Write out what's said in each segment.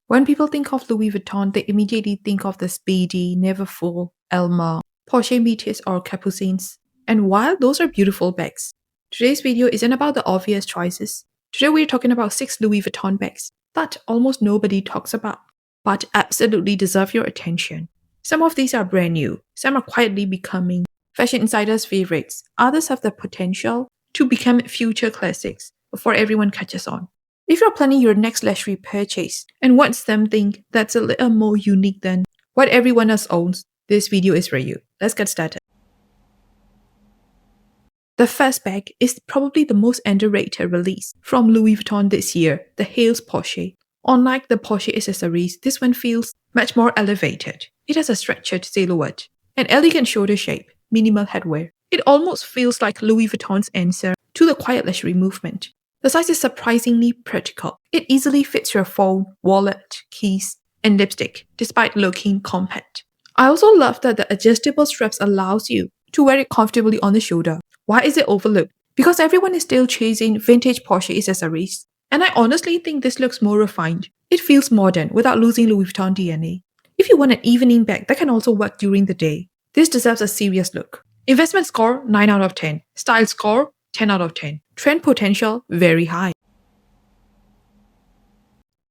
When people think of Louis Vuitton, they immediately think of the Speedy, Neverfull, Elma, Porsche Metis or Capucines. And while those are beautiful bags, today's video isn't about the obvious choices. Today we're talking about 6 Louis Vuitton bags that almost nobody talks about, but absolutely deserve your attention. Some of these are brand new, some are quietly becoming fashion insiders' favorites, others have the potential to become future classics before everyone catches on. If you're planning your next luxury purchase and want something that's a little more unique than what everyone else owns, this video is for you. Let's get started. The first bag is probably the most underrated release from Louis Vuitton this year, the Hales Porsche. Unlike the Porsche accessories, this one feels much more elevated. It has a stretched silhouette, an elegant shoulder shape, minimal headwear. It almost feels like Louis Vuitton's answer to the quiet luxury movement. The size is surprisingly practical. It easily fits your phone, wallet, keys, and lipstick, despite looking compact. I also love that the adjustable straps allows you to wear it comfortably on the shoulder. Why is it overlooked? Because everyone is still chasing vintage Porsche accessories. And I honestly think this looks more refined. It feels modern without losing Louis Vuitton DNA. If you want an evening bag that can also work during the day, this deserves a serious look. Investment score 9 out of 10. Style score 10 out of 10. Trend potential very high.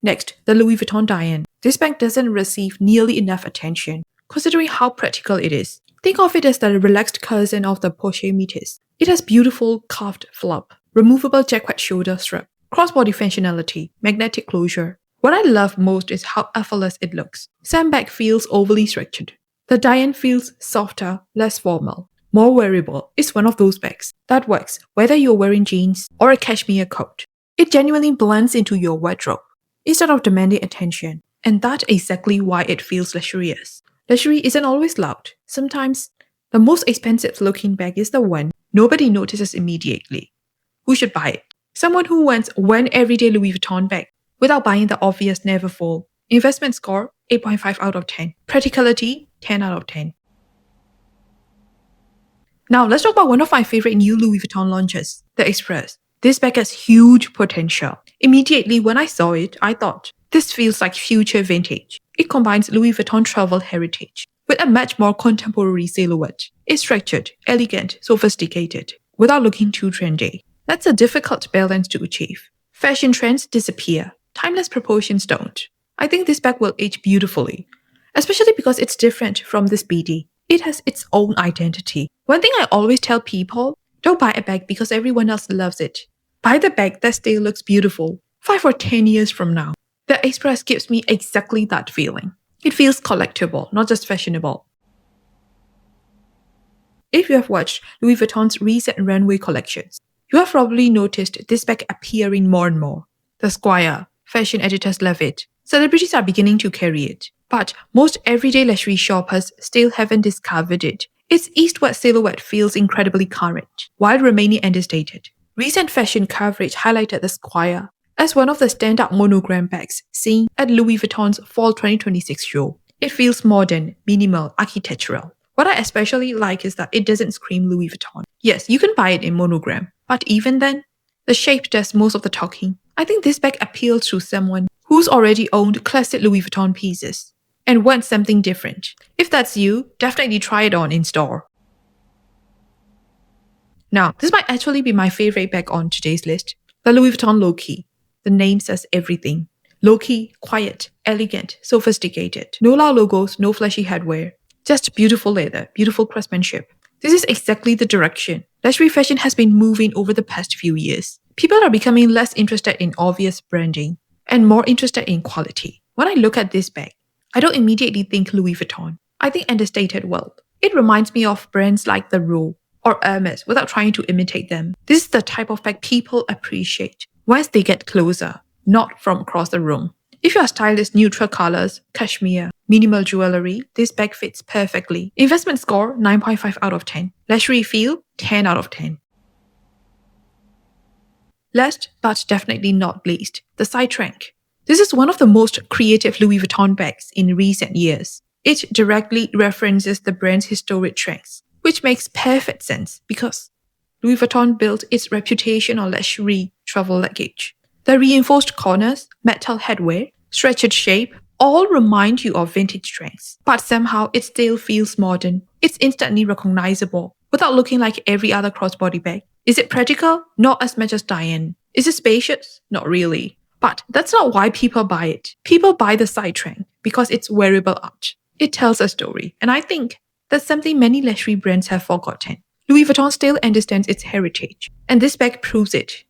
Next, the Louis Vuitton Diane. This bag doesn't receive nearly enough attention, considering how practical it is. Think of it as the relaxed cousin of the Porsche Metis. It has beautiful carved flap, removable jacquard shoulder strap, crossbody functionality, magnetic closure. What I love most is how effortless it looks. Some bag feels overly structured. The Diane feels softer, less formal, more wearable. It's one of those bags that works whether you're wearing jeans or a cashmere coat. It genuinely blends into your wardrobe instead of demanding attention, and that's exactly why it feels luxurious. Luxury isn't always loud. Sometimes, the most expensive looking bag is the one nobody notices immediately. Who should buy it? Someone who wants one everyday Louis Vuitton bag without buying the obvious Neverfull. Investment score 8.5 out of 10. Practicality 10 out of 10. Now let's talk about one of my favorite new Louis Vuitton launches, the Express. This bag has huge potential. Immediately when I saw it, I thought, this feels like future vintage. It combines Louis Vuitton travel heritage with a much more contemporary silhouette. It's structured, elegant, sophisticated, without looking too trendy. That's a difficult balance to achieve. Fashion trends disappear, timeless proportions don't. I think this bag will age beautifully, especially because it's different from the Speedy. It has its own identity. One thing I always tell people, don't buy a bag because everyone else loves it. Buy the bag that still looks beautiful 5 or 10 years from now. The Express gives me exactly that feeling. It feels collectible, not just fashionable. If you have watched Louis Vuitton's recent runway collections, you have probably noticed this bag appearing more and more. The Squire, fashion editors love it. Celebrities are beginning to carry it. But most everyday luxury shoppers still haven't discovered it. Its eastward silhouette feels incredibly current, while remaining understated. Recent fashion coverage highlighted the Squire as one of the standout monogram bags seen at Louis Vuitton's Fall 2026 show. It feels modern, minimal, architectural. What I especially like is that it doesn't scream Louis Vuitton. Yes, you can buy it in monogram, but even then, the shape does most of the talking. I think this bag appeals to someone who's already owned classic Louis Vuitton pieces and wants something different. If that's you, definitely try it on in store. Now, this might actually be my favorite bag on today's list, the Louis Vuitton Low-Key. The name says everything. Low-key, quiet, elegant, sophisticated. No loud logos, no flashy headwear. Just beautiful leather, beautiful craftsmanship. This is exactly the direction luxury fashion has been moving over the past few years. People are becoming less interested in obvious branding and more interested in quality. When I look at this bag, I don't immediately think Louis Vuitton. I think understated wealth. It reminds me of brands like the Row or Hermes without trying to imitate them. This is the type of bag people appreciate once they get closer, not from across the room. If you are stylish neutral colors, cashmere, minimal jewelry, this bag fits perfectly. Investment score 9.5 out of 10. Luxury feel 10 out of 10. Last but definitely not least, the side trunk. This is one of the most creative Louis Vuitton bags in recent years. It directly references the brand's historic trunks, which makes perfect sense because Louis Vuitton built its reputation on luxury travel luggage. The reinforced corners, metal headwear, stretched shape, all remind you of vintage trends. But somehow it still feels modern. It's instantly recognizable without looking like every other crossbody bag. Is it practical? Not as much as Diane. Is it spacious? Not really. But that's not why people buy it. People buy the side trend because it's wearable art. It tells a story, and I think that's something many luxury brands have forgotten. Louis Vuitton still understands its heritage, and this bag proves it.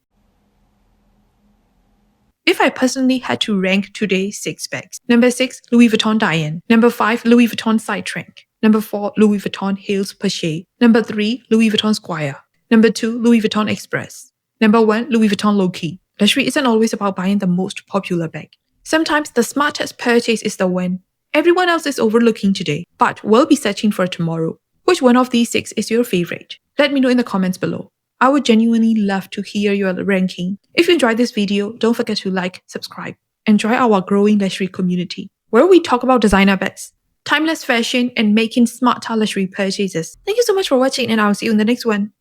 If I personally had to rank today's 6 bags, number 6, Louis Vuitton Diane. Number 5, Louis Vuitton Side Trunk. Number 4, Louis Vuitton Hills Pache. Number 3, Louis Vuitton Squire. Number 2, Louis Vuitton Express. Number 1, Louis Vuitton Low Key. Luxury isn't always about buying the most popular bag. Sometimes the smartest purchase is the one everyone else is overlooking today, but will be searching for tomorrow. Which one of these 6 is your favorite? Let me know in the comments below. I would genuinely love to hear your ranking. If you enjoyed this video, don't forget to like, subscribe, and join our growing luxury community, where we talk about designer bags, timeless fashion, and making smarter luxury purchases. Thank you so much for watching, and I'll see you in the next one.